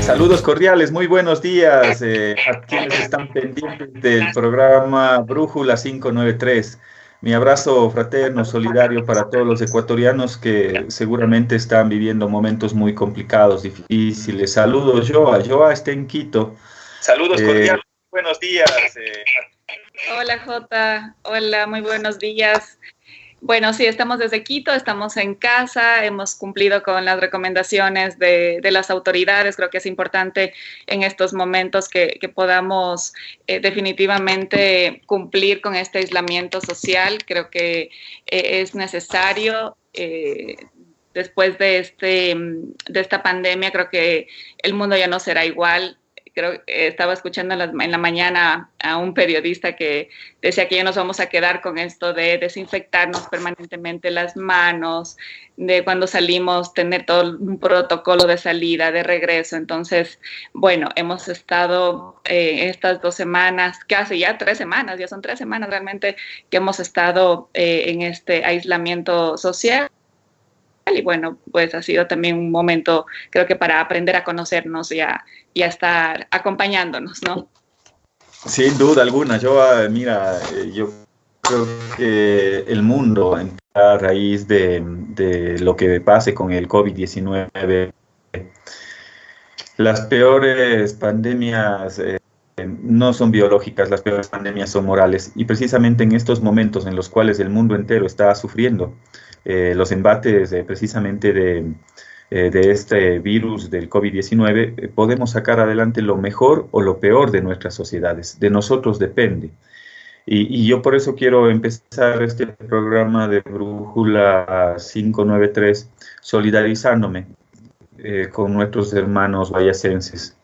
Saludos cordiales, muy buenos días a quienes están pendientes del programa Brújula 593. Mi abrazo fraterno, solidario para todos los ecuatorianos que seguramente están viviendo momentos muy complicados, difíciles. Saludos, Joa. Joa está en Quito. Saludos cordiales, buenos días. Hola, Jota. Hola, muy buenos días. Bueno, sí, estamos desde Quito, estamos en casa, hemos cumplido con las recomendaciones de las autoridades. Creo que es importante en estos momentos que podamos definitivamente cumplir con este aislamiento social. Creo que es necesario. Después de esta pandemia, creo que el mundo ya no será igual. Creo que estaba escuchando en la mañana a un periodista que decía que ya nos vamos a quedar con esto de desinfectarnos permanentemente las manos, de cuando salimos tener todo un protocolo de salida, de regreso. Entonces, bueno, hemos estado estas 2 semanas, casi ya 3 semanas, ya son 3 semanas realmente que hemos estado en este aislamiento social. Y bueno, pues ha sido también un momento, creo que para aprender a conocernos y a estar acompañándonos, ¿no? Sin duda alguna, yo creo que el mundo, a raíz de lo que pase con el COVID-19, las peores pandemias no son biológicas, las peores pandemias son morales. Y precisamente en estos momentos en los cuales el mundo entero está sufriendo los embates precisamente de este virus del COVID-19, podemos sacar adelante lo mejor o lo peor de nuestras sociedades. De nosotros depende. Y yo por eso quiero empezar este programa de Brújula 593 solidarizándome con nuestros hermanos guayacenses.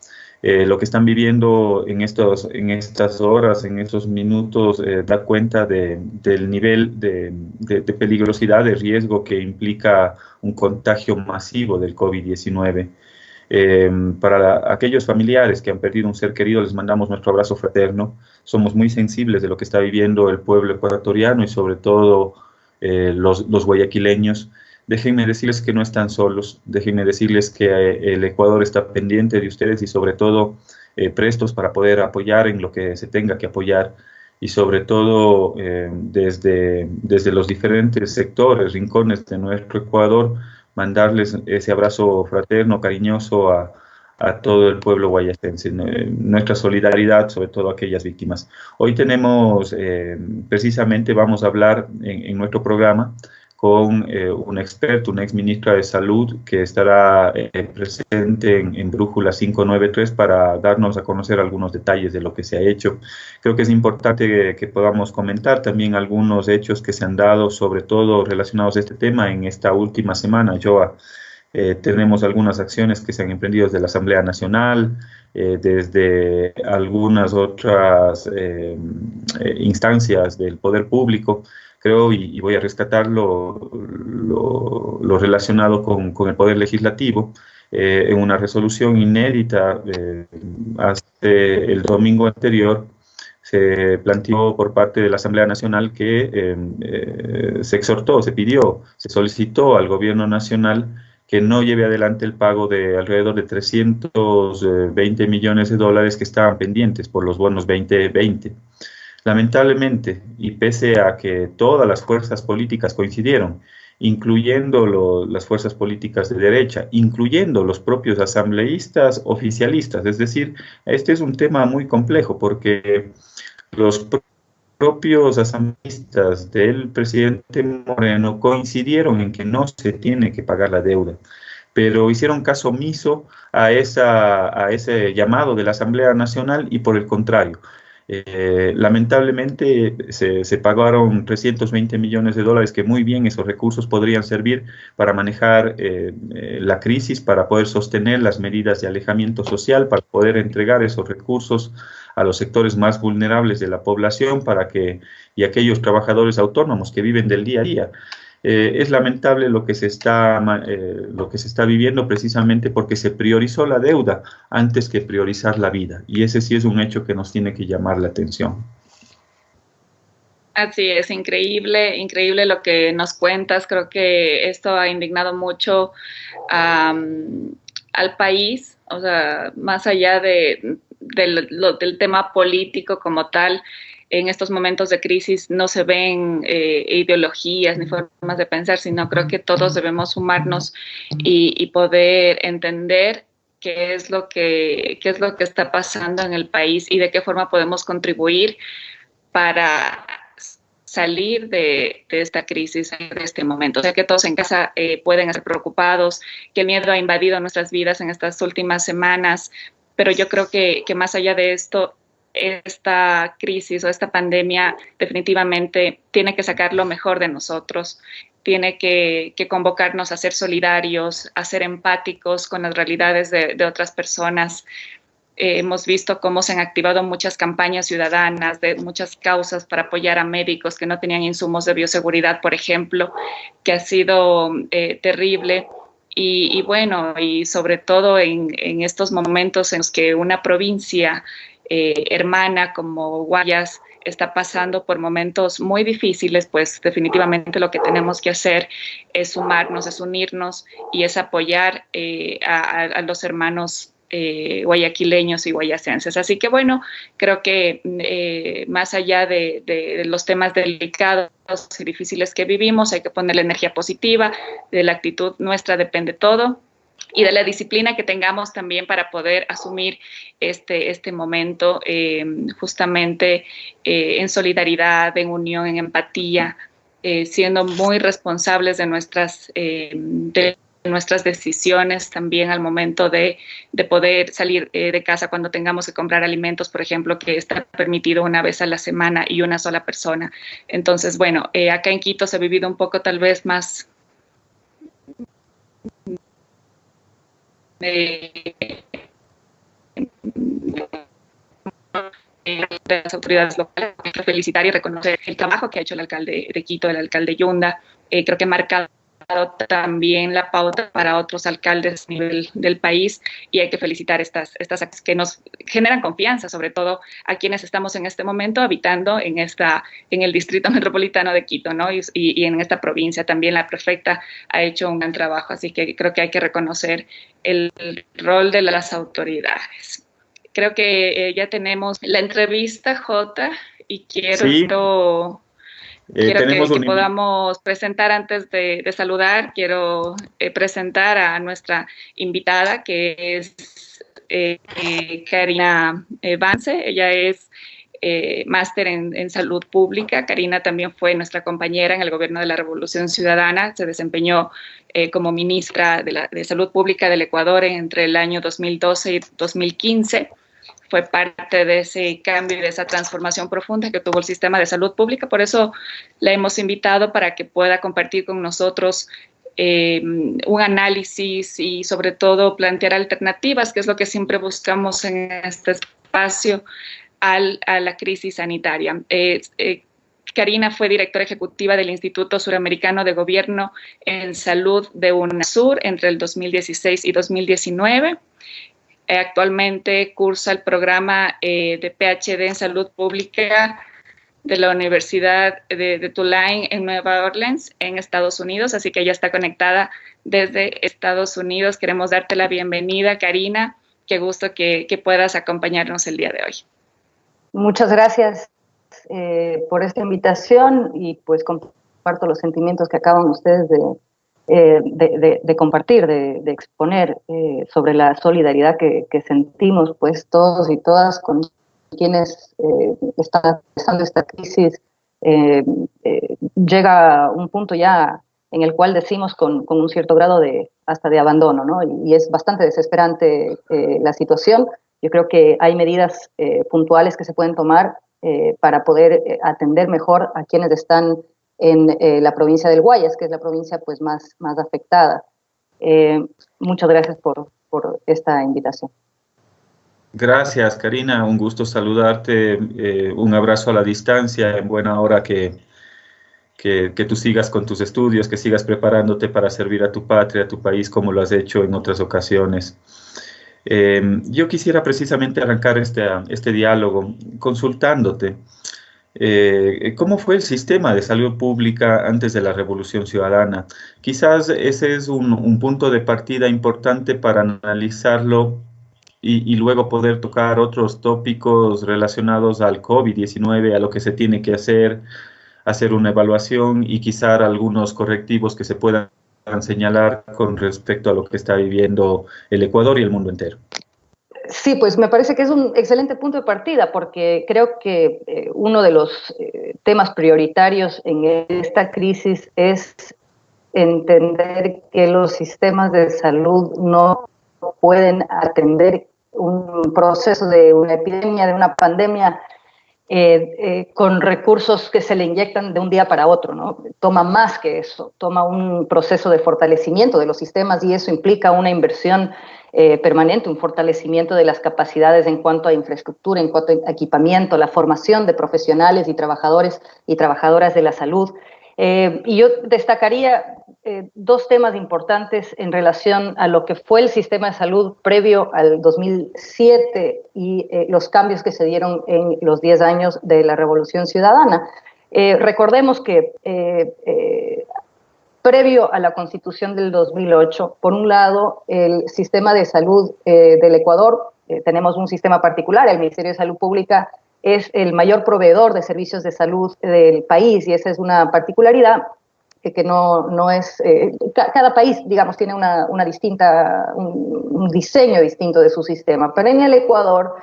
Lo que están viviendo en estas horas, en estos minutos, da cuenta del nivel de peligrosidad, de riesgo que implica un contagio masivo del COVID-19. Para aquellos familiares que han perdido un ser querido, les mandamos nuestro abrazo fraterno. Somos muy sensibles de lo que está viviendo el pueblo ecuatoriano y sobre todo los guayaquileños. Déjenme decirles que no están solos, déjenme decirles que el Ecuador está pendiente de ustedes y sobre todo prestos para poder apoyar en lo que se tenga que apoyar y sobre todo desde los diferentes sectores, rincones de nuestro Ecuador, mandarles ese abrazo fraterno, cariñoso a todo el pueblo guayacense, nuestra solidaridad, sobre todo a aquellas víctimas. Hoy tenemos, precisamente vamos a hablar en nuestro programa con un experto, una exministra de Salud, que estará presente en Brújula 593 para darnos a conocer algunos detalles de lo que se ha hecho. Creo que es importante que podamos comentar también algunos hechos que se han dado, sobre todo relacionados a este tema en esta última semana. Tenemos algunas acciones que se han emprendido desde la Asamblea Nacional, desde algunas otras instancias del poder público, creo, y voy a rescatar lo relacionado con el Poder Legislativo, en una resolución inédita hace el domingo anterior. Se planteó por parte de la Asamblea Nacional que se exhortó, se pidió, se solicitó al Gobierno Nacional que no lleve adelante el pago de alrededor de 320 millones de dólares que estaban pendientes por los bonos 2020. Lamentablemente, y pese a que todas las fuerzas políticas coincidieron, incluyendo las fuerzas políticas de derecha, incluyendo los propios asambleístas oficialistas, es decir, este es un tema muy complejo porque los propios asambleístas del presidente Moreno coincidieron en que no se tiene que pagar la deuda, pero hicieron caso omiso a ese llamado de la Asamblea Nacional y por el contrario, lamentablemente se pagaron 320 millones de dólares, que muy bien esos recursos podrían servir para manejar la crisis, para poder sostener las medidas de alejamiento social, para poder entregar esos recursos a los sectores más vulnerables de la población y aquellos trabajadores autónomos que viven del día a día. Es lamentable lo que se está viviendo precisamente porque se priorizó la deuda antes que priorizar la vida. Y ese sí es un hecho que nos tiene que llamar la atención. Así es, increíble, increíble lo que nos cuentas. Creo que esto ha indignado mucho al país, o sea, más allá del tema político como tal. En estos momentos de crisis no se ven ideologías ni formas de pensar, sino creo que todos debemos sumarnos y poder entender qué es lo que está pasando en el país y de qué forma podemos contribuir para salir de esta crisis, de este momento. O sea, que todos en casa pueden estar preocupados, que el miedo ha invadido nuestras vidas en estas últimas semanas, pero yo creo que más allá de esto, esta crisis o esta pandemia definitivamente tiene que sacar lo mejor de nosotros, tiene que convocarnos a ser solidarios, a ser empáticos con las realidades de otras personas. Hemos visto cómo se han activado muchas campañas ciudadanas de muchas causas para apoyar a médicos que no tenían insumos de bioseguridad, por ejemplo, que ha sido terrible. Y bueno, y sobre todo en estos momentos en los que una provincia hermana como Guayas está pasando por momentos muy difíciles, pues definitivamente lo que tenemos que hacer es sumarnos, es unirnos y es apoyar a los hermanos guayaquileños y guayacenses. Así que bueno, creo que más allá de los temas delicados y difíciles que vivimos, hay que poner la energía positiva, de la actitud nuestra depende todo y de la disciplina que tengamos también para poder asumir este momento justamente en solidaridad, en unión, en empatía, siendo muy responsables de nuestras decisiones también al momento de poder salir de casa cuando tengamos que comprar alimentos, por ejemplo, que está permitido una vez a la semana y una sola persona. Entonces, bueno, acá en Quito se ha vivido un poco tal vez más de las autoridades locales, felicitar y reconocer el trabajo que ha hecho el alcalde de Quito, el alcalde Yunda. Creo que ha marcado también la pauta para otros alcaldes a nivel del país y hay que felicitar estas acciones que nos generan confianza, sobre todo a quienes estamos en este momento habitando en el distrito metropolitano de Quito, ¿no? Y en esta provincia también la prefecta ha hecho un gran trabajo, así que creo que hay que reconocer el rol de las autoridades. Creo que ya tenemos la entrevista, Jota, y quiero Sí, tenemos que podamos presentar antes de saludar, quiero presentar a nuestra invitada, que es Karina Vance. Ella es máster en salud pública. Karina también fue nuestra compañera en el gobierno de la Revolución Ciudadana, se desempeñó como ministra de Salud Pública del Ecuador entre el año 2012 y 2015. Fue parte de ese cambio y de esa transformación profunda que tuvo el sistema de salud pública. Por eso la hemos invitado para que pueda compartir con nosotros un análisis y sobre todo plantear alternativas, que es lo que siempre buscamos en este espacio a la crisis sanitaria. Karina fue directora ejecutiva del Instituto Suramericano de Gobierno en Salud de UNASUR entre el 2016 y 2019. Actualmente cursa el programa de PhD en Salud Pública de la Universidad de Tulane en Nueva Orleans, en Estados Unidos, así que ella está conectada desde Estados Unidos. Queremos darte la bienvenida, Karina. Qué gusto que puedas acompañarnos el día de hoy. Muchas gracias por esta invitación y pues comparto los sentimientos que acaban ustedes de compartir, de exponer sobre la solidaridad que sentimos pues todos y todas con quienes están pasando esta crisis. Llega un punto ya en el cual decimos con un cierto grado hasta de abandono, ¿no? Y es bastante desesperante la situación. Yo creo que hay medidas puntuales que se pueden tomar para poder atender mejor a quienes están en la provincia del Guayas, que es la provincia pues más afectada. Muchas gracias por esta invitación. gracias, Karina. Un gusto saludarte. Un abrazo a la distancia en buena hora que tú sigas con tus estudios, que sigas preparándote para servir a tu patria, a tu país, como lo has hecho en otras ocasiones. Yo quisiera precisamente arrancar este diálogo consultándote. ¿Cómo fue el sistema de salud pública antes de la Revolución Ciudadana? Quizás ese es un punto de partida importante para analizarlo y luego poder tocar otros tópicos relacionados al COVID-19, a lo que se tiene que hacer una evaluación y quizá algunos correctivos que se puedan señalar con respecto a lo que está viviendo el Ecuador y el mundo entero. Sí, pues me parece que es un excelente punto de partida porque creo que uno de los temas prioritarios en esta crisis es entender que los sistemas de salud no pueden atender un proceso de una epidemia, de una pandemia, con recursos que se le inyectan de un día para otro, ¿no? Toma más que eso, toma un proceso de fortalecimiento de los sistemas y eso implica una inversión permanente, un fortalecimiento de las capacidades en cuanto a infraestructura, en cuanto a equipamiento, la formación de profesionales y trabajadores y trabajadoras de la salud. Y yo destacaría dos temas importantes en relación a lo que fue el sistema de salud previo al 2007 y los cambios que se dieron en los 10 años de la Revolución Ciudadana. Recordemos que previo a la Constitución del 2008, por un lado, el sistema de salud del Ecuador, tenemos un sistema particular, el Ministerio de Salud Pública es el mayor proveedor de servicios de salud del país y esa es una particularidad que no es, cada país, digamos, tiene un diseño distinto de su sistema, pero en el Ecuador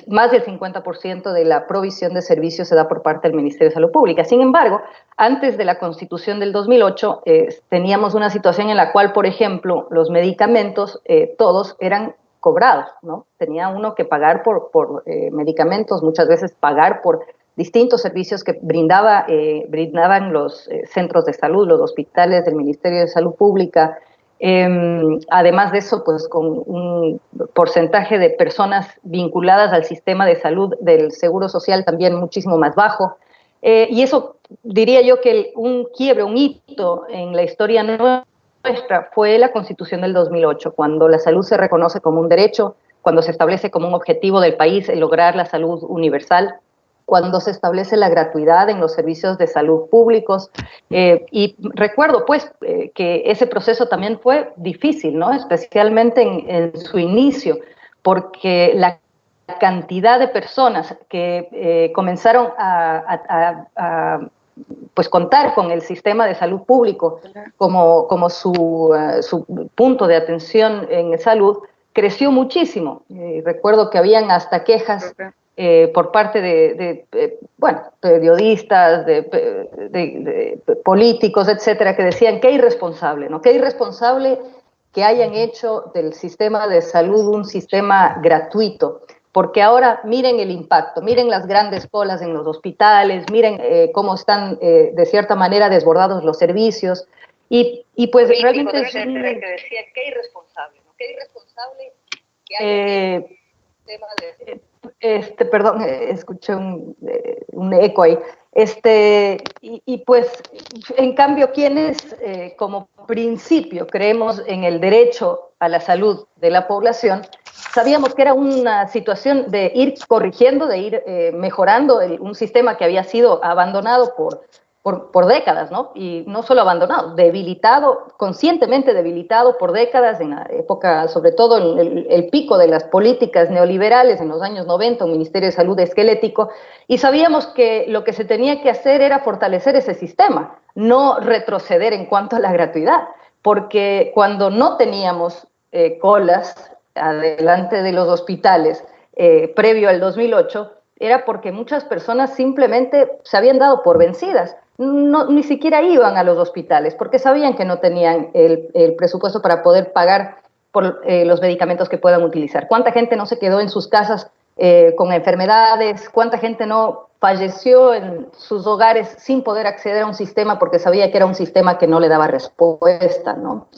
más del 50% de la provisión de servicios se da por parte del Ministerio de Salud Pública. Sin embargo, antes de la Constitución del 2008, teníamos una situación en la cual, por ejemplo, los medicamentos todos eran cobrados, ¿no? Tenía uno que pagar por medicamentos, muchas veces pagar por distintos servicios que brindaban los centros de salud, los hospitales del Ministerio de Salud Pública. Además de eso, pues con un porcentaje de personas vinculadas al sistema de salud del Seguro Social también muchísimo más bajo. Y eso diría yo que un quiebre, un hito en la historia nuestra fue la Constitución del 2008, cuando la salud se reconoce como un derecho, cuando se establece como un objetivo del país el lograr la salud universal, cuando se establece la gratuidad en los servicios de salud públicos. Y recuerdo, pues, que ese proceso también fue difícil, ¿no? Especialmente en su inicio, porque la cantidad de personas que comenzaron a pues contar con el sistema de salud público como su punto de atención en salud, creció muchísimo. Recuerdo que habían hasta quejas por parte de periodistas, de políticos, etcétera, que decían qué irresponsable, ¿no? Qué irresponsable que hayan hecho del sistema de salud un sistema gratuito, porque ahora miren el impacto, miren las grandes colas en los hospitales, miren cómo están de cierta manera desbordados los servicios, y pues realmente es un... que decía qué irresponsable, ¿no? Qué irresponsable que haya hecho un sistema de... perdón, escuché un eco ahí. Y pues, en cambio, quienes como principio creemos en el derecho a la salud de la población, sabíamos que era una situación de ir corrigiendo, de ir mejorando un sistema que había sido abandonado por décadas, ¿no? Y no solo abandonado, debilitado, conscientemente debilitado por décadas, en la época, sobre todo el pico de las políticas neoliberales en los años 90, un Ministerio de Salud esquelético, y sabíamos que lo que se tenía que hacer era fortalecer ese sistema, no retroceder en cuanto a la gratuidad, porque cuando no teníamos colas adelante de los hospitales previo al 2008, era porque muchas personas simplemente se habían dado por vencidas. Ni siquiera iban a los hospitales porque sabían que no tenían el presupuesto para poder pagar por los medicamentos que puedan utilizar. ¿Cuánta gente no se quedó en sus casas con enfermedades? ¿Cuánta gente no falleció en sus hogares sin poder acceder a un sistema porque sabía que era un sistema que no le daba respuesta, ¿no?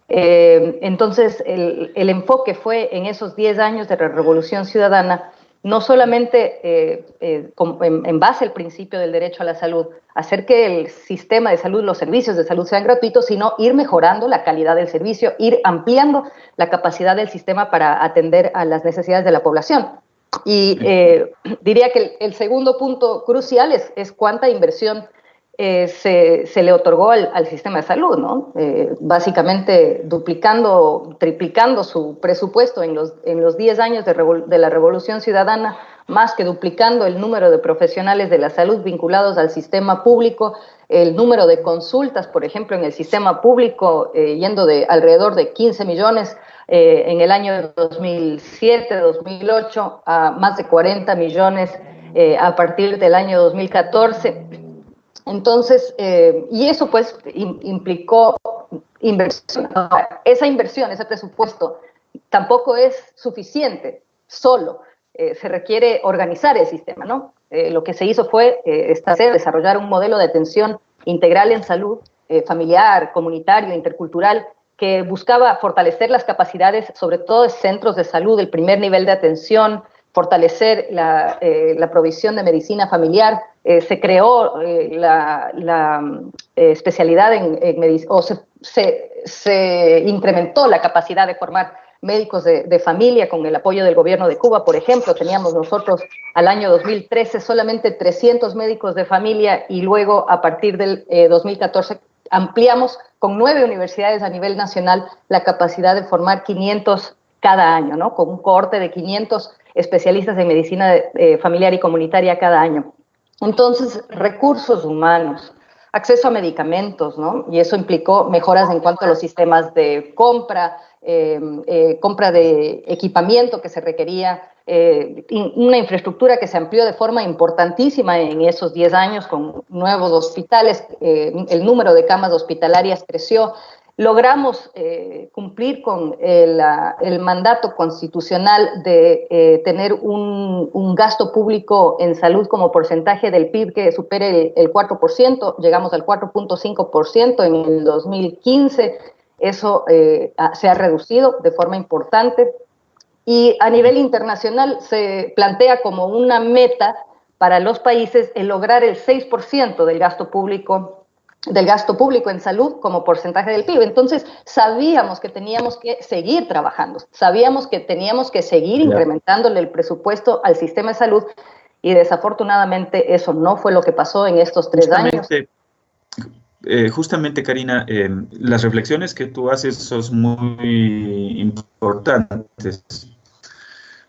Entonces, el enfoque fue en esos 10 años de la Revolución Ciudadana no solamente en base al principio del derecho a la salud, hacer que el sistema de salud, los servicios de salud sean gratuitos, sino ir mejorando la calidad del servicio, ir ampliando la capacidad del sistema para atender a las necesidades de la población. Y diría que el segundo punto crucial es cuánta inversión se le otorgó al sistema de salud, ¿no? Básicamente duplicando, triplicando su presupuesto en los 10 años de la Revolución Ciudadana, más que duplicando el número de profesionales de la salud vinculados al sistema público, el número de consultas, por ejemplo, en el sistema público, yendo de alrededor de 15 millones en el año 2007-2008 a más de 40 millones a partir del año 2014. Entonces, y eso pues implicó inversión. Esa inversión, ese presupuesto, tampoco es suficiente solo. Se requiere organizar el sistema, ¿no? Lo que se hizo fue desarrollar un modelo de atención integral en salud, familiar, comunitario, intercultural, que buscaba fortalecer las capacidades, sobre todo de centros de salud, el primer nivel de atención, fortalecer la provisión de medicina familiar. Se creó la especialidad en medicina, o se incrementó la capacidad de formar médicos de familia con el apoyo del gobierno de Cuba, por ejemplo. Teníamos nosotros al año 2013 solamente 300 médicos de familia y luego a partir del 2014 ampliamos con 9 universidades a nivel nacional la capacidad de formar 500 cada año, ¿no? Con un cohorte de 500 especialistas en medicina familiar y comunitaria cada año. Entonces, recursos humanos, acceso a medicamentos, ¿no? Y eso implicó mejoras en cuanto a los sistemas de compra, compra de equipamiento que se requería, una infraestructura que se amplió de forma importantísima en esos 10 años con nuevos hospitales, el número de camas hospitalarias creció. Logramos cumplir con el mandato constitucional de tener un gasto público en salud como porcentaje del PIB que supere el 4%, llegamos al 4.5% en el 2015, eso se ha reducido de forma importante. Y a nivel internacional se plantea como una meta para los países el lograr el 6% del gasto público en salud como porcentaje del PIB. Entonces, sabíamos que teníamos que seguir trabajando, sabíamos que teníamos que seguir incrementándole el presupuesto al sistema de salud y desafortunadamente eso no fue lo que pasó en estos 3 años. Justamente, Karina, las reflexiones que tú haces son muy importantes,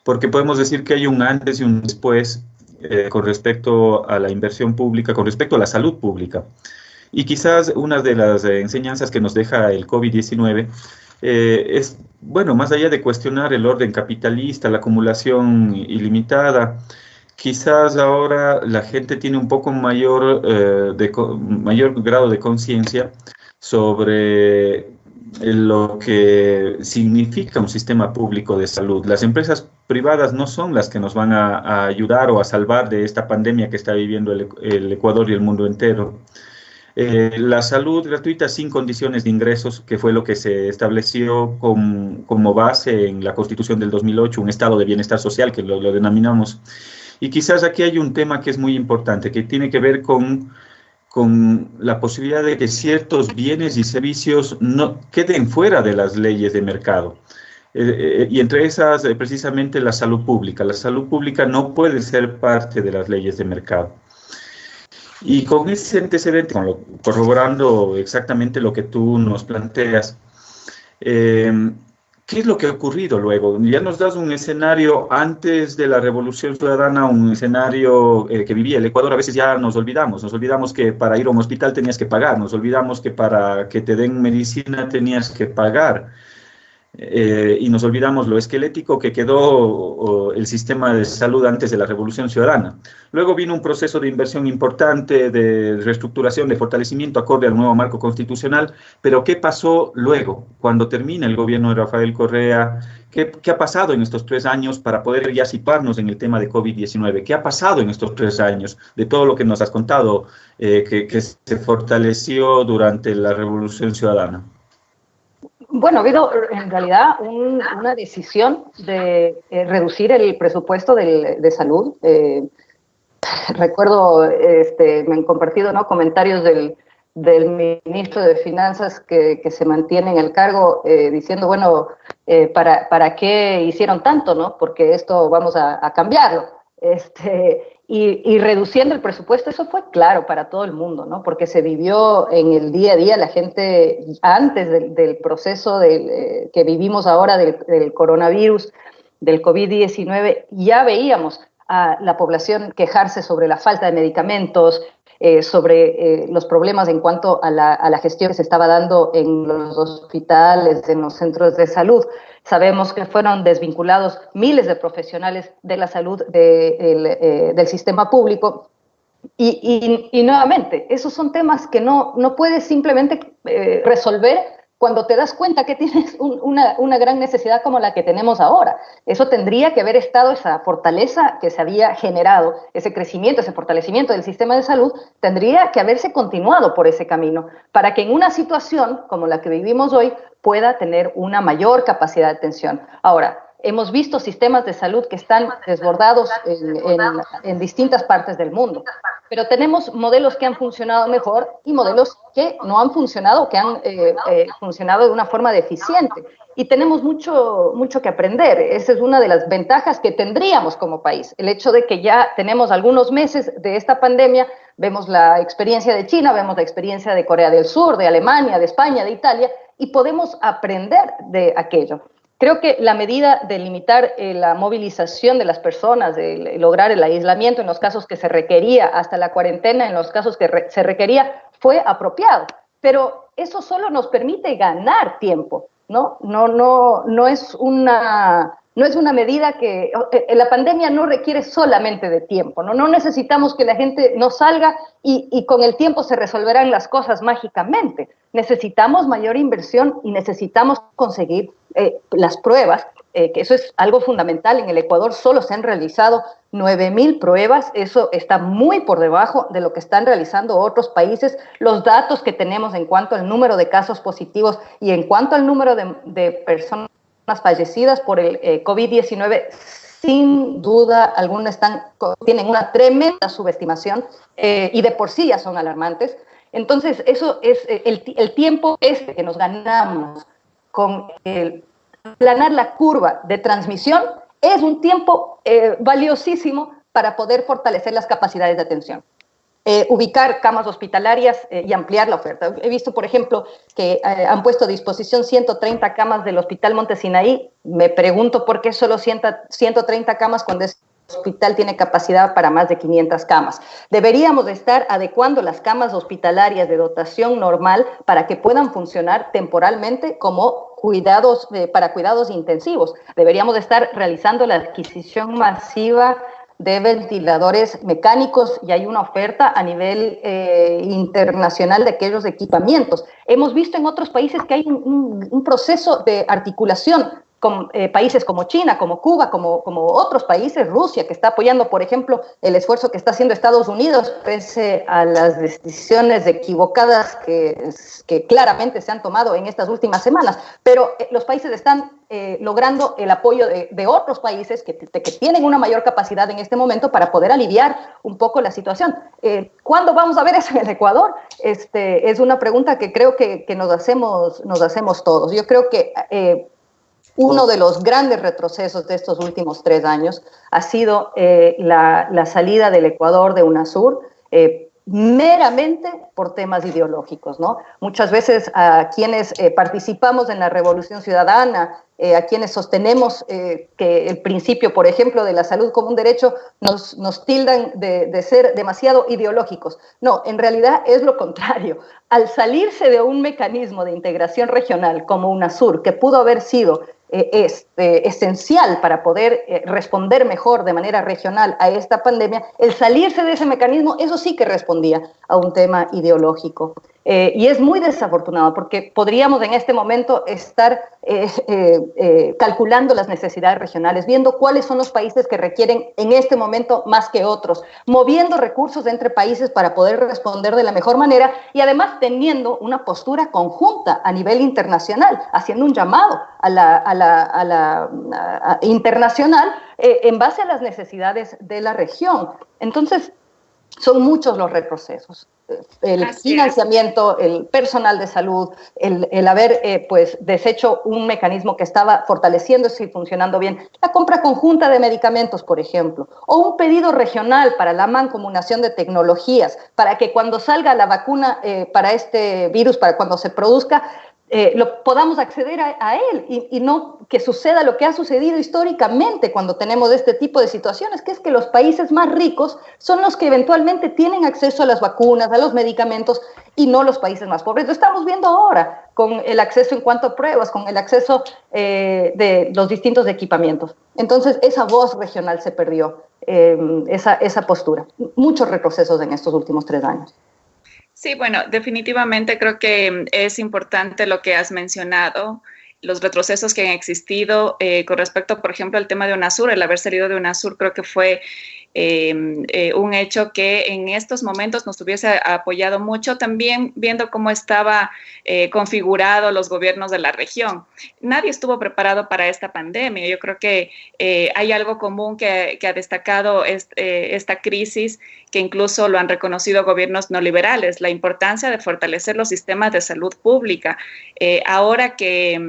porque podemos decir que hay un antes y un después con respecto a la inversión pública, con respecto a la salud pública. Y quizás una de las enseñanzas que nos deja el COVID-19 es, bueno, más allá de cuestionar el orden capitalista, la acumulación ilimitada, quizás ahora la gente tiene un poco mayor grado de conciencia sobre lo que significa un sistema público de salud. Las empresas privadas no son las que nos van a ayudar o a salvar de esta pandemia que está viviendo el Ecuador y el mundo entero. La salud gratuita sin condiciones de ingresos, que fue lo que se estableció como base en la Constitución del 2008, un estado de bienestar social, que lo denominamos. Y quizás aquí hay un tema que es muy importante, que tiene que ver con la posibilidad de que ciertos bienes y servicios no queden fuera de las leyes de mercado. Y entre esas, precisamente la salud pública. La salud pública no puede ser parte de las leyes de mercado. Y con ese antecedente, corroborando exactamente lo que tú nos planteas, ¿qué es lo que ha ocurrido luego? Ya nos das un escenario antes de la Revolución Ciudadana, un escenario que vivía el Ecuador. A veces ya nos olvidamos que para ir a un hospital tenías que pagar, nos olvidamos que para que te den medicina tenías que pagar. Y nos olvidamos lo esquelético que quedó el sistema de salud antes de la Revolución Ciudadana. Luego vino un proceso de inversión importante, de reestructuración, de fortalecimiento acorde al nuevo marco constitucional, pero ¿qué pasó luego, cuando termina el gobierno de Rafael Correa? ¿Qué ha pasado en estos 3 años para poder ya situarnos en el tema de COVID-19? ¿Qué ha pasado en estos 3 años de todo lo que nos has contado que se fortaleció durante la Revolución Ciudadana? Bueno, ha habido en realidad una decisión de reducir el presupuesto de salud. Recuerdo, me han compartido, ¿no?, comentarios del ministro de Finanzas que se mantiene en el cargo diciendo, bueno, ¿para qué hicieron tanto, no? Porque esto vamos a cambiarlo. Y reduciendo el presupuesto, eso fue claro para todo el mundo, ¿no? Porque se vivió en el día a día, la gente antes del proceso que vivimos ahora del coronavirus, del COVID-19, ya veíamos a la población quejarse sobre la falta de medicamentos, sobre los problemas en cuanto a la gestión que se estaba dando en los hospitales, en los centros de salud. Sabemos que fueron desvinculados miles de profesionales de la salud del sistema público. Y nuevamente, esos son temas que no puedes simplemente resolver cuando te das cuenta que tienes una gran necesidad como la que tenemos ahora. Eso tendría que haber estado, esa fortaleza que se había generado, ese crecimiento, ese fortalecimiento del sistema de salud, tendría que haberse continuado por ese camino, para que en una situación como la que vivimos hoy pueda tener una mayor capacidad de atención. Ahora, hemos visto sistemas de salud que están desbordados en distintas partes del mundo, pero tenemos modelos que han funcionado mejor y modelos que no han funcionado, que han funcionado de una forma deficiente. Y tenemos mucho que aprender. Esa es una de las ventajas que tendríamos como país. El hecho de que ya tenemos algunos meses de esta pandemia, vemos la experiencia de China, vemos la experiencia de Corea del Sur, de Alemania, de España, de Italia, y podemos aprender de aquello. Creo que la medida de limitar la movilización de las personas, de lograr el aislamiento en los casos que se requería, hasta la cuarentena en los casos que se requería, fue apropiado. Pero eso solo nos permite ganar tiempo, ¿no? No es una medida que... La pandemia no requiere solamente de tiempo, ¿no? No necesitamos que la gente no salga y con el tiempo se resolverán las cosas mágicamente. Necesitamos mayor inversión y necesitamos conseguir las pruebas, que eso es algo fundamental. En el Ecuador solo se han realizado 9.000 pruebas, eso está muy por debajo de lo que están realizando otros países. Los datos que tenemos en cuanto al número de casos positivos y en cuanto al número de personas fallecidas por el COVID-19, sin duda alguna tienen una tremenda subestimación y de por sí ya son alarmantes. Entonces, eso es el tiempo que nos ganamos con aplanar la curva de transmisión, es un tiempo valiosísimo para poder fortalecer las capacidades de atención. Ubicar camas hospitalarias y ampliar la oferta. He visto, por ejemplo, que han puesto a disposición 130 camas del Hospital Monte Sinaí. Me pregunto por qué solo 130 camas cuando ese hospital tiene capacidad para más de 500 camas. Deberíamos estar adecuando las camas hospitalarias de dotación normal para que puedan funcionar temporalmente como para cuidados intensivos. Deberíamos estar realizando la adquisición masiva de ventiladores mecánicos y hay una oferta a nivel internacional de aquellos equipamientos. Hemos visto en otros países que hay un proceso de articulación con países como China, como Cuba, como otros países, Rusia, que está apoyando, por ejemplo, el esfuerzo que está haciendo Estados Unidos, pese a las decisiones equivocadas que claramente se han tomado en estas últimas semanas. Pero los países están logrando el apoyo de otros países que tienen una mayor capacidad en este momento para poder aliviar un poco la situación. ¿Cuándo vamos a ver eso en el Ecuador? Es una pregunta que creo que nos hacemos todos. Yo creo que uno de los grandes retrocesos de estos últimos 3 años ha sido la salida del Ecuador de UNASUR, meramente por temas ideológicos, ¿no? Muchas veces a quienes participamos en la Revolución Ciudadana, a quienes sostenemos que el principio, por ejemplo, de la salud como un derecho, nos tildan de ser demasiado ideológicos. No, en realidad es lo contrario. Al salirse de un mecanismo de integración regional como UNASUR, que pudo haber sido esencial para poder responder mejor de manera regional a esta pandemia, el salirse de ese mecanismo, eso sí que respondía a un tema ideológico. Y es muy desafortunado porque podríamos en este momento estar calculando las necesidades regionales, viendo cuáles son los países que requieren en este momento más que otros, moviendo recursos entre países para poder responder de la mejor manera y además teniendo una postura conjunta a nivel internacional, haciendo un llamado a la internacional en base a las necesidades de la región. Entonces, son muchos los retrocesos. El financiamiento, el personal de salud, el haber pues deshecho un mecanismo que estaba fortaleciéndose y funcionando bien, la compra conjunta de medicamentos, por ejemplo, o un pedido regional para la mancomunación de tecnologías, para que cuando salga la vacuna para este virus, para cuando se produzca, podamos acceder a él y no que suceda lo que ha sucedido históricamente cuando tenemos este tipo de situaciones, que es que los países más ricos son los que eventualmente tienen acceso a las vacunas, a los medicamentos, y no los países más pobres. Lo estamos viendo ahora con el acceso en cuanto a pruebas, con el acceso de los distintos equipamientos. Entonces, esa voz regional se perdió, esa postura. Muchos retrocesos en estos últimos 3 años. Sí, bueno, definitivamente creo que es importante lo que has mencionado, los retrocesos que han existido con respecto, por ejemplo, al tema de UNASUR, el haber salido de UNASUR creo que fue un hecho que en estos momentos nos hubiese apoyado mucho, también viendo cómo estaba configurado los gobiernos de la región. Nadie estuvo preparado para esta pandemia. Yo creo que hay algo común que ha destacado esta crisis, que incluso lo han reconocido gobiernos neoliberales, la importancia de fortalecer los sistemas de salud pública. Ahora que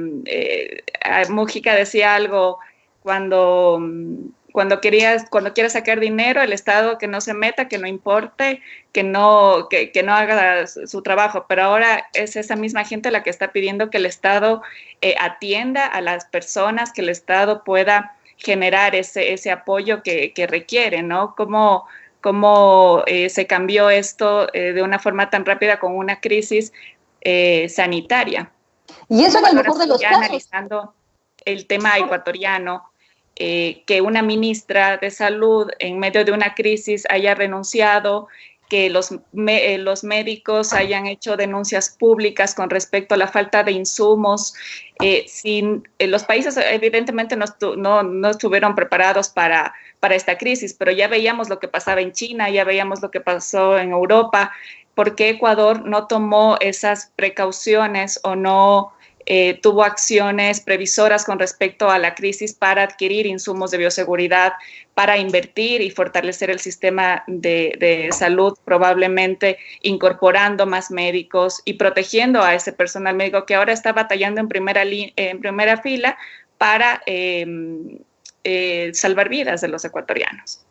Mújica decía algo cuando quieras sacar dinero, el Estado que no se meta, que no importe, que no haga su trabajo. Pero ahora es esa misma gente la que está pidiendo que el Estado atienda a las personas, que el Estado pueda generar ese apoyo que requiere, ¿no? ¿Cómo se cambió esto de una forma tan rápida con una crisis sanitaria? Y eso en el mejor de los casos. Analizando el tema ecuatoriano, que una ministra de salud en medio de una crisis haya renunciado, que los médicos hayan hecho denuncias públicas con respecto a la falta de insumos. Los países evidentemente no estuvieron preparados para esta crisis, pero ya veíamos lo que pasaba en China, ya veíamos lo que pasó en Europa. ¿Por qué Ecuador no tomó esas precauciones o no tuvo acciones previsoras con respecto a la crisis para adquirir insumos de bioseguridad, para invertir y fortalecer el sistema de salud, probablemente incorporando más médicos y protegiendo a ese personal médico que ahora está batallando en primera fila para salvar vidas de los ecuatorianos?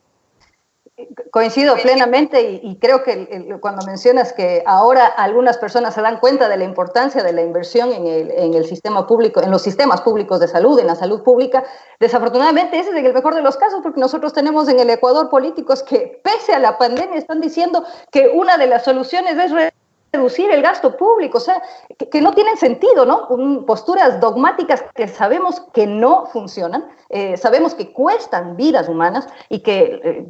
Coincido plenamente y creo que cuando mencionas que ahora algunas personas se dan cuenta de la importancia de la inversión en el sistema público, en los sistemas públicos de salud, en la salud pública, desafortunadamente ese es el mejor de los casos, porque nosotros tenemos en el Ecuador políticos que pese a la pandemia están diciendo que una de las soluciones es reducir el gasto público, o sea, que no tienen sentido, ¿no? Posturas dogmáticas que sabemos que no funcionan, sabemos que cuestan vidas humanas y que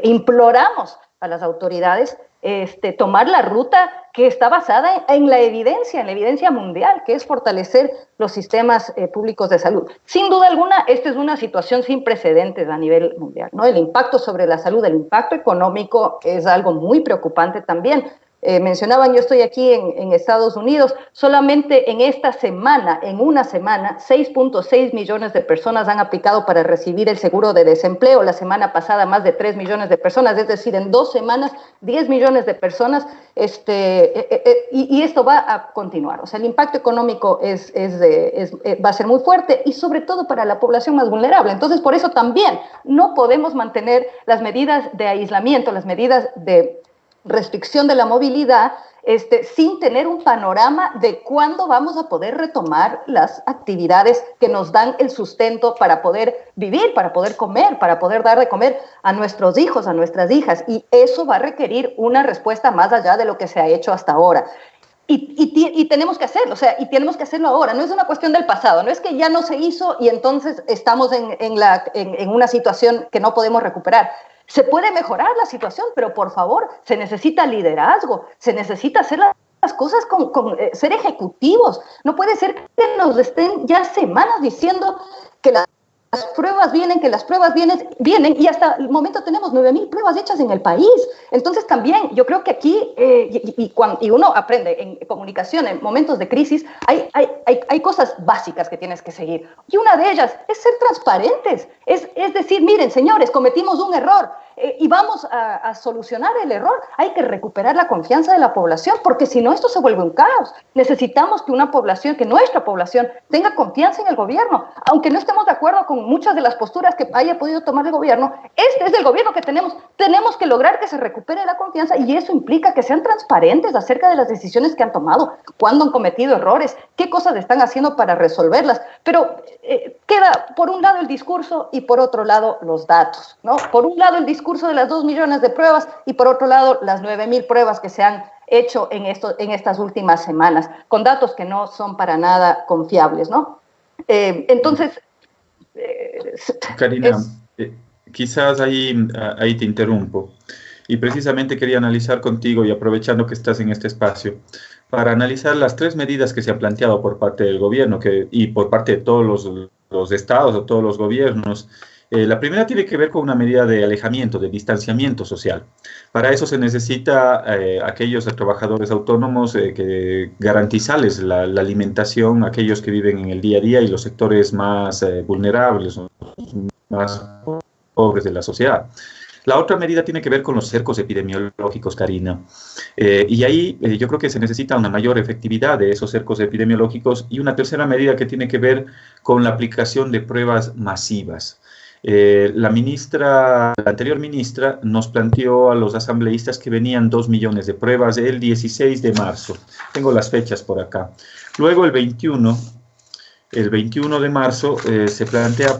imploramos a las autoridades tomar la ruta que está basada en la evidencia mundial, que es fortalecer los sistemas públicos de salud. Sin duda alguna, esta es una situación sin precedentes a nivel mundial, ¿no? El impacto sobre la salud, el impacto económico es algo muy preocupante también. Mencionaban, yo estoy aquí en Estados Unidos, solamente en esta semana, en una semana, 6.6 millones de personas han aplicado para recibir el seguro de desempleo. La semana pasada más de 3 millones de personas, es decir, en 2 semanas 10 millones de personas, y esto va a continuar. O sea, el impacto económico va a ser muy fuerte y sobre todo para la población más vulnerable. Entonces, por eso también no podemos mantener las medidas de aislamiento, las medidas de restricción de la movilidad, sin tener un panorama de cuándo vamos a poder retomar las actividades que nos dan el sustento para poder vivir, para poder comer, para poder dar de comer a nuestros hijos, a nuestras hijas. Y eso va a requerir una respuesta más allá de lo que se ha hecho hasta ahora. Y tenemos que hacerlo, o sea, y tenemos que hacerlo ahora. No es una cuestión del pasado, no es que ya no se hizo y entonces estamos en una situación que no podemos recuperar. Se puede mejorar la situación, pero por favor, se necesita liderazgo, se necesita hacer las cosas ser ejecutivos. No puede ser que nos estén ya semanas diciendo que las pruebas vienen, vienen, y hasta el momento tenemos 9.000 pruebas hechas en el país. Entonces también yo creo que aquí, y uno aprende en comunicación, en momentos de crisis, hay cosas básicas que tienes que seguir. Y una de ellas es ser transparentes, es decir, miren, señores, cometimos un error, y vamos a solucionar el error. Hay que recuperar la confianza de la población, porque si no, esto se vuelve un caos. Necesitamos que nuestra población tenga confianza en el gobierno, aunque no estemos de acuerdo con muchas de las posturas que haya podido tomar el gobierno. Este es el gobierno que tenemos que lograr que se recupere la confianza, y eso implica que sean transparentes acerca de las decisiones que han tomado, cuándo han cometido errores, qué cosas están haciendo para resolverlas. Pero queda por un lado el discurso y por otro lado los datos, ¿no? Por un lado el discurso de las 2 millones de pruebas y por otro lado las 9.000 pruebas que se han hecho en estas últimas semanas, con datos que no son para nada confiables, ¿no? Entonces... Karina, quizás ahí te interrumpo, y precisamente quería analizar contigo, y aprovechando que estás en este espacio, para analizar las 3 medidas que se han planteado por parte del gobierno y por parte de todos los estados o todos los gobiernos. La primera tiene que ver con una medida de alejamiento, de distanciamiento social. Para eso se necesita aquellos trabajadores autónomos que garantizarles la alimentación a aquellos que viven en el día a día y los sectores más vulnerables, más pobres de la sociedad. La otra medida tiene que ver con los cercos epidemiológicos, Karina. Y ahí yo creo que se necesita una mayor efectividad de esos cercos epidemiológicos, y una tercera medida que tiene que ver con la aplicación de pruebas masivas. La anterior ministra nos planteó a los asambleístas que venían 2 millones de pruebas el 16 de marzo. Tengo las fechas por acá. Luego el 21 de marzo se plantea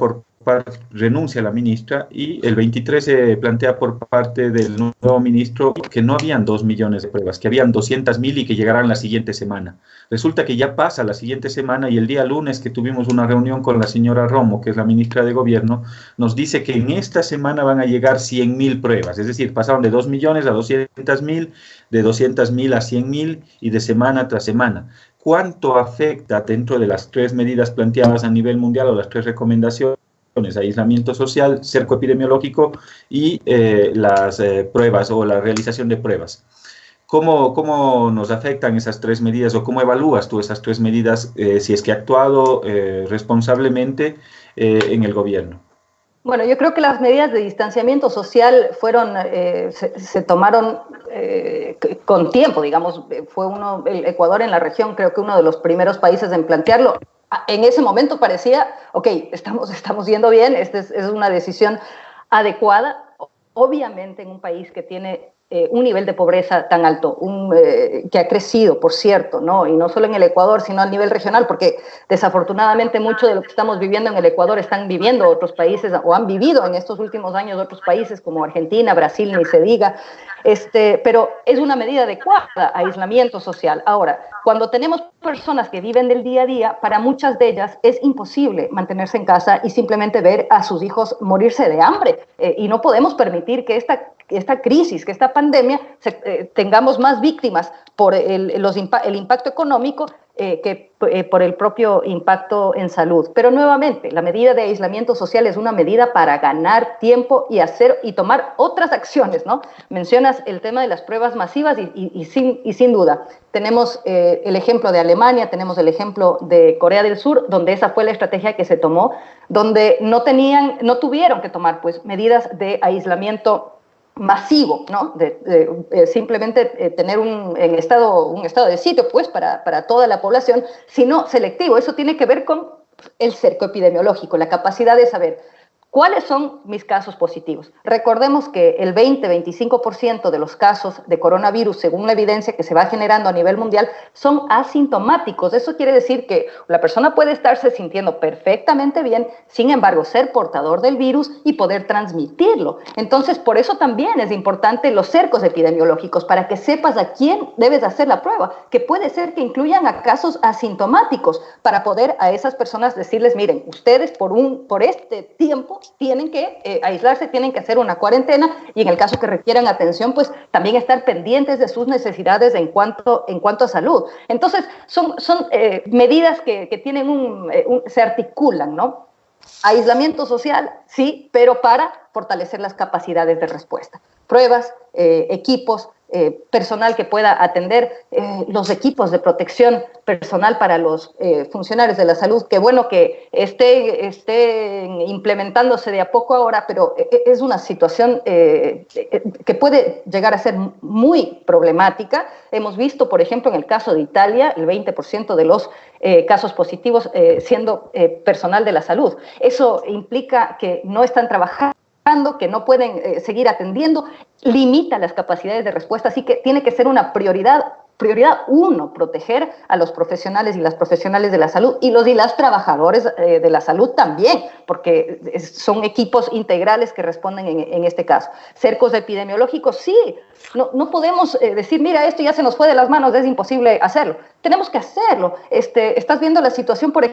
renuncia la ministra, y el 23 se plantea por parte del nuevo ministro que no habían 2 millones de pruebas, que habían 200.000 y que llegarán la siguiente semana. Resulta que ya pasa la siguiente semana, y el día lunes que tuvimos una reunión con la señora Romo, que es la ministra de Gobierno, nos dice que en esta semana van a llegar 100.000 pruebas, es decir, pasaron de 2 millones a 200.000, de 200.000 a 100.000 y de semana tras semana. ¿Cuánto afecta dentro de las 3 medidas planteadas a nivel mundial, o las 3 recomendaciones? Aislamiento social, cerco epidemiológico y las pruebas o la realización de pruebas. ¿Cómo nos afectan esas 3 medidas, o cómo evalúas tú esas 3 medidas, si es que ha actuado responsablemente en el gobierno? Bueno, yo creo que las medidas de distanciamiento social se tomaron con tiempo, digamos. El Ecuador en la región, creo que uno de los primeros países en plantearlo. En ese momento parecía, ok, estamos yendo bien, esta es una decisión adecuada. Obviamente en un país que tiene un nivel de pobreza tan alto, que ha crecido, por cierto, ¿no? Y no solo en el Ecuador, sino a nivel regional, porque desafortunadamente mucho de lo que estamos viviendo en el Ecuador están viviendo otros países, o han vivido en estos últimos años otros países como Argentina, Brasil, ni se diga. Pero es una medida adecuada, aislamiento social. Ahora, cuando tenemos personas que viven del día a día, para muchas de ellas es imposible mantenerse en casa y simplemente ver a sus hijos morirse de hambre. Y no podemos permitir que esta crisis, que esta pandemia, tengamos más víctimas por el impacto económico que por el propio impacto en salud. Pero nuevamente, la medida de aislamiento social es una medida para ganar tiempo y tomar otras acciones, ¿no? Mencionas el tema de las pruebas masivas y sin duda. Tenemos el ejemplo de Alemania, tenemos el ejemplo de Corea del Sur, donde esa fue la estrategia que se tomó, donde no tuvieron que tomar pues medidas de aislamiento masivo, ¿no? Simplemente tener un estado de sitio pues para toda la población, sino selectivo. Eso tiene que ver con el cerco epidemiológico, la capacidad de saber ¿cuáles son mis casos positivos? Recordemos que el 20-25% de los casos de coronavirus, según la evidencia que se va generando a nivel mundial, son asintomáticos. Eso quiere decir que la persona puede estarse sintiendo perfectamente bien, sin embargo, ser portador del virus y poder transmitirlo. Entonces, por eso también es importante los cercos epidemiológicos, para que sepas a quién debes hacer la prueba, que puede ser que incluyan a casos asintomáticos, para poder a esas personas decirles, miren, ustedes por este tiempo tienen que aislarse, tienen que hacer una cuarentena y en el caso que requieran atención, pues también estar pendientes de sus necesidades en cuanto a salud. Entonces, son medidas que tienen se articulan, ¿no? Aislamiento social, sí, pero para fortalecer las capacidades de respuesta. Pruebas, equipos, personal que pueda atender, los equipos de protección personal para los funcionarios de la salud. Qué bueno que estén implementándose de a poco ahora, pero es una situación que puede llegar a ser muy problemática. Hemos visto, por ejemplo, en el caso de Italia, el 20% de los casos positivos siendo personal de la salud. Eso implica que no están trabajando, que no pueden seguir atendiendo, limita las capacidades de respuesta, así que tiene que ser una prioridad uno, proteger a los profesionales y las profesionales de la salud y los y las trabajadores de la salud también, porque son equipos integrales que responden en este caso. Cercos epidemiológicos, sí, no podemos decir, mira, esto ya se nos fue de las manos, es imposible hacerlo. Tenemos que hacerlo. Estás viendo la situación, por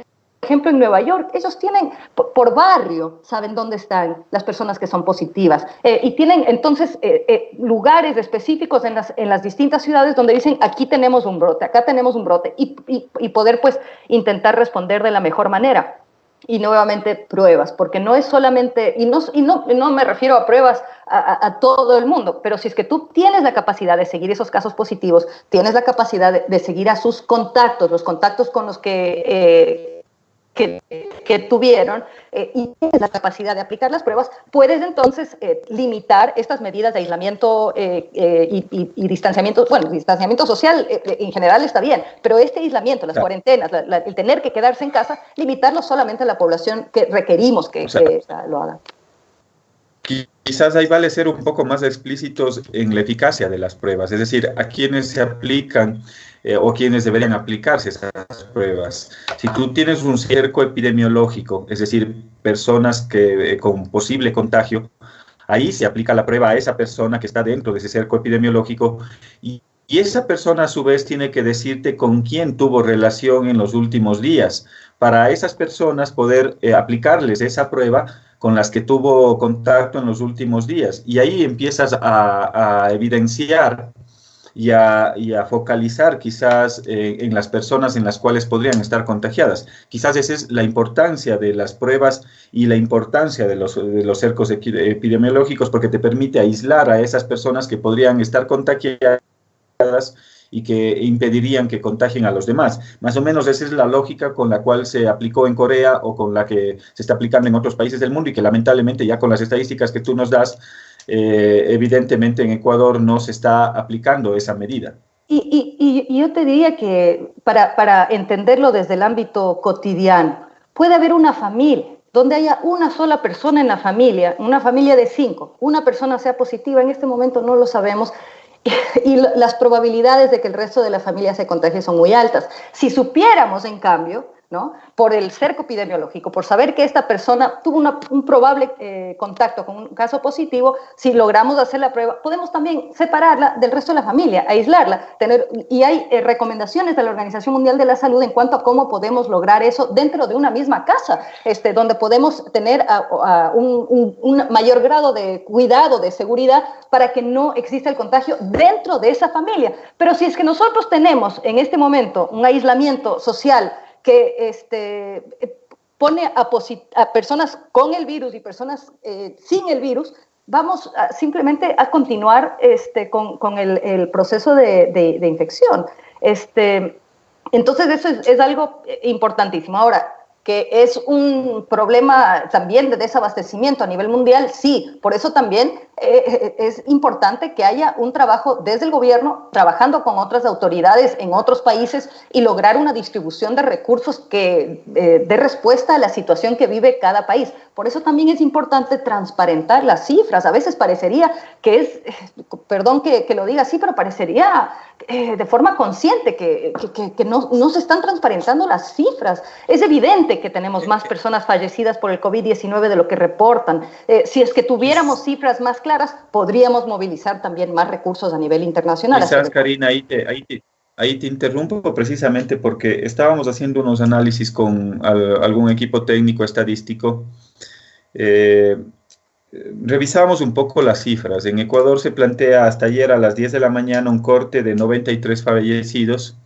ejemplo, en Nueva York, ellos tienen por barrio, saben dónde están las personas que son positivas y tienen entonces lugares específicos en las distintas ciudades donde dicen, aquí tenemos un brote, acá tenemos un brote y poder pues intentar responder de la mejor manera. Y nuevamente pruebas, porque no es solamente, y no me refiero a pruebas a todo el mundo, pero si es que tú tienes la capacidad de seguir esos casos positivos, tienes la capacidad de seguir a sus contactos, los contactos con los que tuvieron y tienes la capacidad de aplicar las pruebas, puedes entonces limitar estas medidas de aislamiento y distanciamiento. Bueno, el distanciamiento social en general está bien, pero este aislamiento, las cuarentenas, el tener que quedarse en casa, limitarlo solamente a la población que requerimos que lo haga. Quizás ahí vale ser un poco más explícitos en la eficacia de las pruebas, es decir, a quienes se aplican o quienes deberían aplicarse esas pruebas. Si tú tienes un cerco epidemiológico, es decir, personas con posible contagio, ahí se aplica la prueba a esa persona que está dentro de ese cerco epidemiológico y esa persona a su vez tiene que decirte con quién tuvo relación en los últimos días, para esas personas poder aplicarles esa prueba con las que tuvo contacto en los últimos días. Y ahí empiezas a evidenciar y a focalizar quizás en las personas en las cuales podrían estar contagiadas. Quizás esa es la importancia de las pruebas y la importancia de los cercos epidemiológicos, porque te permite aislar a esas personas que podrían estar contagiadas y que impedirían que contagien a los demás. Más o menos esa es la lógica con la cual se aplicó en Corea o con la que se está aplicando en otros países del mundo y que lamentablemente ya con las estadísticas que tú nos das, evidentemente en Ecuador no se está aplicando esa medida. Y yo te diría que para entenderlo desde el ámbito cotidiano, puede haber una familia donde haya una sola persona en la familia, una familia de 5, una persona sea positiva, en este momento no lo sabemos, y las probabilidades de que el resto de la familia se contagie son muy altas. Si supiéramos, en cambio, ¿no?, por el cerco epidemiológico, por saber que esta persona tuvo un probable contacto con un caso positivo, si logramos hacer la prueba, podemos también separarla del resto de la familia, aislarla, y hay recomendaciones de la Organización Mundial de la Salud en cuanto a cómo podemos lograr eso dentro de una misma casa, donde podemos tener un mayor grado de cuidado, de seguridad, para que no exista el contagio dentro de esa familia. Pero si es que nosotros tenemos en este momento un aislamiento social que pone a personas con el virus y personas sin el virus, vamos simplemente a continuar con el proceso de infección. Entonces eso es algo importantísimo. Ahora, que es un problema también de desabastecimiento a nivel mundial, sí, por eso también es importante que haya un trabajo desde el gobierno, trabajando con otras autoridades en otros países y lograr una distribución de recursos que dé respuesta a la situación que vive cada país. Por eso también es importante transparentar las cifras. A veces parecería que es, perdón que lo diga así, pero parecería de forma consciente que no se están transparentando las cifras. Es evidente que tenemos más personas fallecidas por el COVID-19 de lo que reportan. Si es que tuviéramos cifras más claras, podríamos movilizar también más recursos a nivel internacional. Quizás, Karina, ahí te interrumpo precisamente porque estábamos haciendo unos análisis con algún equipo técnico estadístico Eh, Revisamos un poco las cifras. En Ecuador se plantea hasta ayer a las 10 de la mañana un corte de 93 fallecidos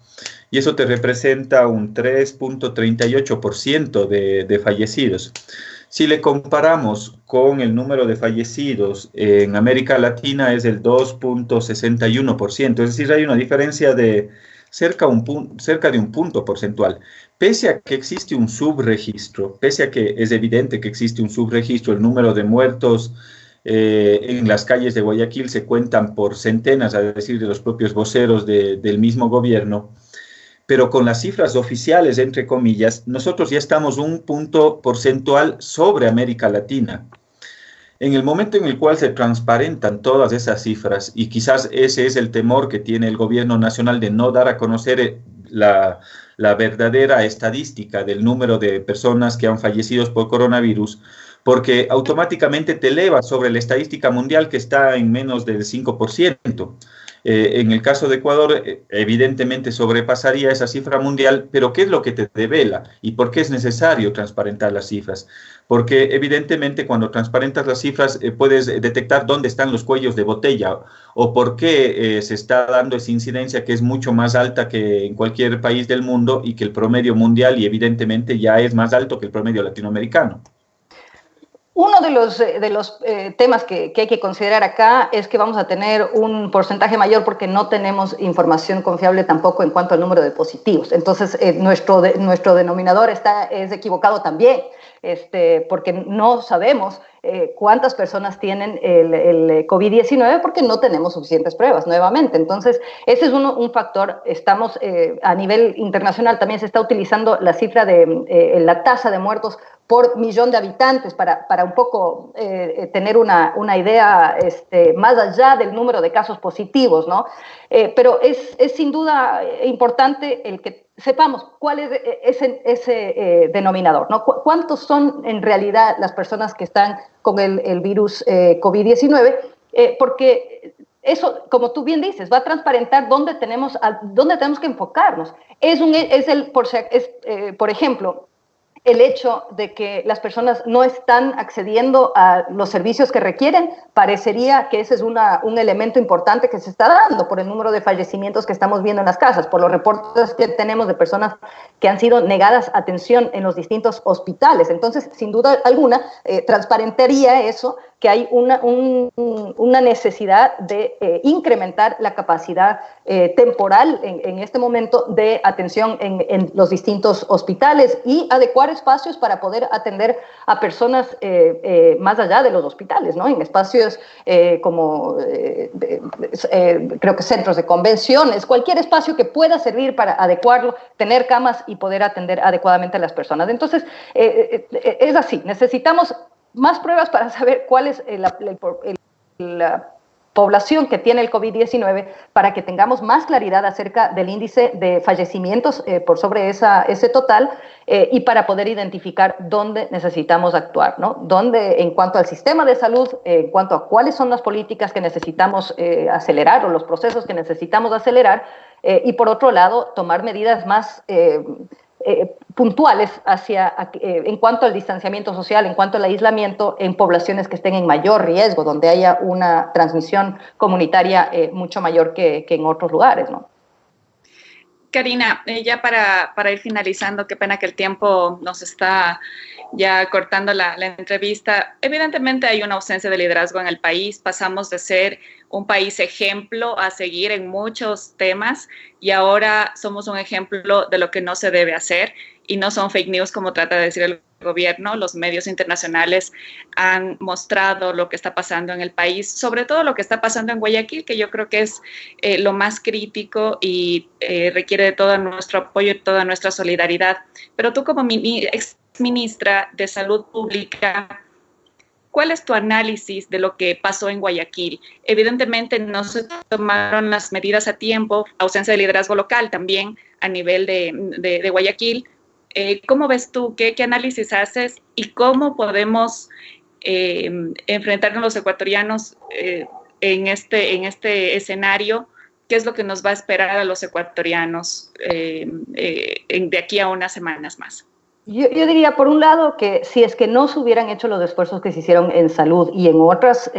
y eso te representa un 3,38% de fallecidos. Si le comparamos con el número de fallecidos en América Latina es del 2,61%, es decir, hay una diferencia de cerca de un punto porcentual. Pese a que existe un subregistro, pese a que es evidente que existe un subregistro, el número de muertos en las calles de Guayaquil se cuentan por centenas, a decir de los propios voceros del mismo gobierno, pero con las cifras oficiales, entre comillas, nosotros ya estamos un punto porcentual sobre América Latina. En el momento en el cual se transparentan todas esas cifras, y quizás ese es el temor que tiene el gobierno nacional de no dar a conocer la verdadera estadística del número de personas que han fallecido por coronavirus, porque automáticamente te eleva sobre la estadística mundial que está en menos del 5%. En el caso de Ecuador, evidentemente sobrepasaría esa cifra mundial, pero ¿qué es lo que te devela y por qué es necesario transparentar las cifras? Porque evidentemente cuando transparentas las cifras puedes detectar dónde están los cuellos de botella o por qué se está dando esa incidencia que es mucho más alta que en cualquier país del mundo y que el promedio mundial y evidentemente ya es más alto que el promedio latinoamericano. Uno de los temas que hay que considerar acá es que vamos a tener un porcentaje mayor porque no tenemos información confiable tampoco en cuanto al número de positivos. Entonces, nuestro denominador es equivocado también, porque no sabemos cuántas personas tienen el COVID-19 porque no tenemos suficientes pruebas nuevamente. Entonces, ese es un factor. Estamos a nivel internacional también se está utilizando la cifra de la tasa de muertos por millón de habitantes para un poco tener una idea más allá del número de casos positivos, ¿no? Pero es sin duda importante el que sepamos cuál es ese denominador, ¿no? ¿Cuántos son en realidad las personas que están con el virus COVID-19? Porque eso, como tú bien dices, va a transparentar dónde tenemos que enfocarnos. Por ejemplo, el hecho de que las personas no están accediendo a los servicios que requieren, parecería que ese es un elemento importante que se está dando por el número de fallecimientos que estamos viendo en las casas, por los reportes que tenemos de personas que han sido negadas atención en los distintos hospitales. Entonces, sin duda alguna, transparentaría eso, que hay una necesidad de incrementar la capacidad temporal en este momento de atención en los distintos hospitales y adecuar espacios para poder atender a personas más allá de los hospitales, ¿no? En espacios como creo que centros de convenciones, cualquier espacio que pueda servir para adecuarlo, tener camas y poder atender adecuadamente a las personas. Entonces, es así, necesitamos más pruebas para saber cuál es la población que tiene el COVID-19 para que tengamos más claridad acerca del índice de fallecimientos por sobre ese total y para poder identificar dónde necesitamos actuar, ¿no? Dónde, en cuanto al sistema de salud, en cuanto a cuáles son las políticas que necesitamos acelerar o los procesos que necesitamos acelerar y por otro lado, tomar medidas más puntuales en cuanto al distanciamiento social, en cuanto al aislamiento en poblaciones que estén en mayor riesgo, donde haya una transmisión comunitaria mucho mayor que en otros lugares, ¿no? Karina, ya para ir finalizando, qué pena que el tiempo nos está ya cortando la entrevista. Evidentemente hay una ausencia de liderazgo en el país. Pasamos de ser un país ejemplo a seguir en muchos temas y ahora somos un ejemplo de lo que no se debe hacer y no son fake news como trata de decir el gobierno. Los medios internacionales han mostrado lo que está pasando en el país, sobre todo lo que está pasando en Guayaquil, que yo creo que es lo más crítico y requiere de todo nuestro apoyo y toda nuestra solidaridad. Pero tú como exministra de Salud Pública, ¿cuál es tu análisis de lo que pasó en Guayaquil? Evidentemente no se tomaron las medidas a tiempo, ausencia de liderazgo local también a nivel de Guayaquil. ¿Cómo ves tú? ¿Qué análisis haces? ¿Y cómo podemos enfrentarnos los ecuatorianos en este escenario? ¿Qué es lo que nos va a esperar a los ecuatorianos de aquí a unas semanas más? Yo diría, por un lado, que si es que no se hubieran hecho los esfuerzos que se hicieron en salud y en otras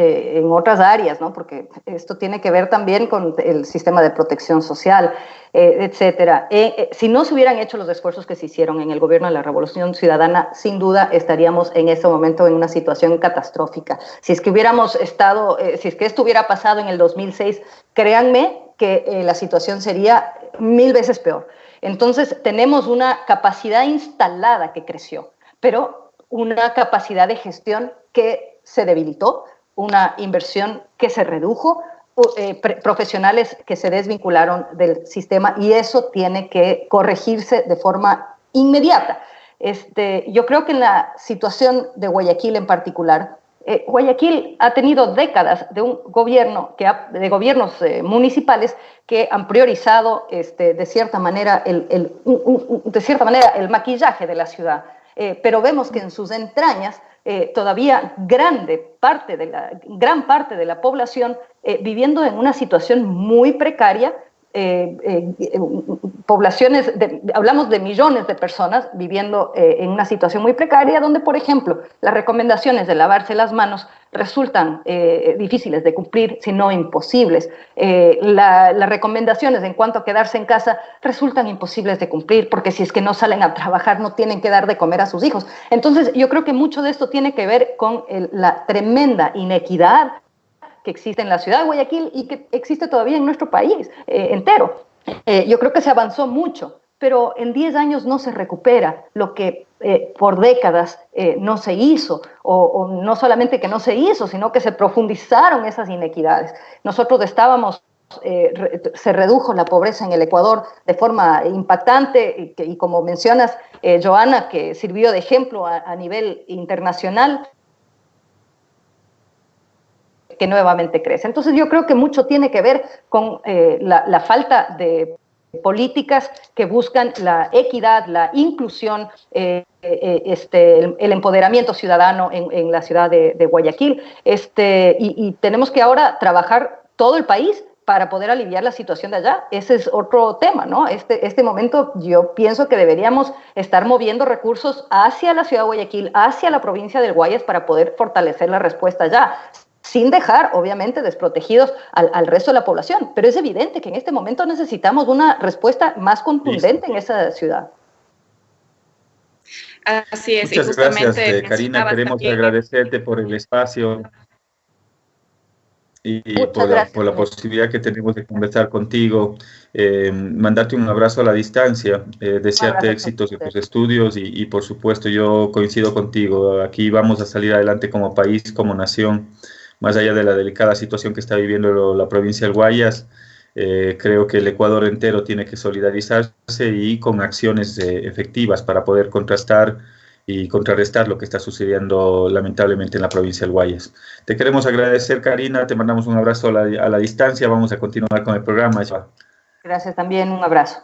áreas, ¿no? Porque esto tiene que ver también con el sistema de protección social, etcétera. Si no se hubieran hecho los esfuerzos que se hicieron en el gobierno de la Revolución Ciudadana, sin duda estaríamos en este momento en una situación catastrófica. Si es que hubiéramos estado, si es que esto hubiera pasado en el 2006, créanme que la situación sería 1000 veces peor. Entonces, tenemos una capacidad instalada que creció, pero una capacidad de gestión que se debilitó, una inversión que se redujo, profesionales que se desvincularon del sistema, y eso tiene que corregirse de forma inmediata. Yo creo que en la situación de Guayaquil en particular, Guayaquil ha tenido décadas de un gobierno de gobiernos municipales que han priorizado de cierta manera el maquillaje de la ciudad, pero vemos que en sus entrañas todavía gran parte de la población viviendo en una situación muy precaria. Poblaciones, hablamos de millones de personas viviendo en una situación muy precaria, donde, por ejemplo, las recomendaciones de lavarse las manos resultan difíciles de cumplir, si no imposibles. Las recomendaciones en cuanto a quedarse en casa resultan imposibles de cumplir, porque si es que no salen a trabajar, no tienen que dar de comer a sus hijos. Entonces, yo creo que mucho de esto tiene que ver con la tremenda inequidad que existe en la ciudad de Guayaquil y que existe todavía en nuestro país entero. Yo creo que se avanzó mucho, pero en 10 años no se recupera lo que por décadas no se hizo, o no solamente que no se hizo, sino que se profundizaron esas inequidades. Nosotros se redujo la pobreza en el Ecuador de forma impactante y como mencionas, Joana, que sirvió de ejemplo a nivel internacional, que nuevamente crece. Entonces yo creo que mucho tiene que ver con la falta de políticas que buscan la equidad, la inclusión, el empoderamiento ciudadano en la ciudad de Guayaquil. Y tenemos que ahora trabajar todo el país para poder aliviar la situación de allá. Ese es otro tema, ¿no? Este momento yo pienso que deberíamos estar moviendo recursos hacia la ciudad de Guayaquil, hacia la provincia del Guayas, para poder fortalecer la respuesta allá, sin dejar, obviamente, desprotegidos al resto de la población. Pero es evidente que en este momento necesitamos una respuesta más contundente en esa ciudad. Así es. Muchas gracias, Karina. Queremos agradecerte por el espacio y por la posibilidad que tenemos de conversar contigo. Mandarte un abrazo a la distancia, desearte éxitos en tus estudios y, por supuesto, yo coincido contigo. Aquí vamos a salir adelante como país, como nación. Más allá de la delicada situación que está viviendo la provincia del Guayas, creo que el Ecuador entero tiene que solidarizarse y con acciones efectivas para poder contrastar y contrarrestar lo que está sucediendo lamentablemente en la provincia del Guayas. Te queremos agradecer, Karina, te mandamos un abrazo a la distancia, vamos a continuar con el programa. Gracias también, un abrazo.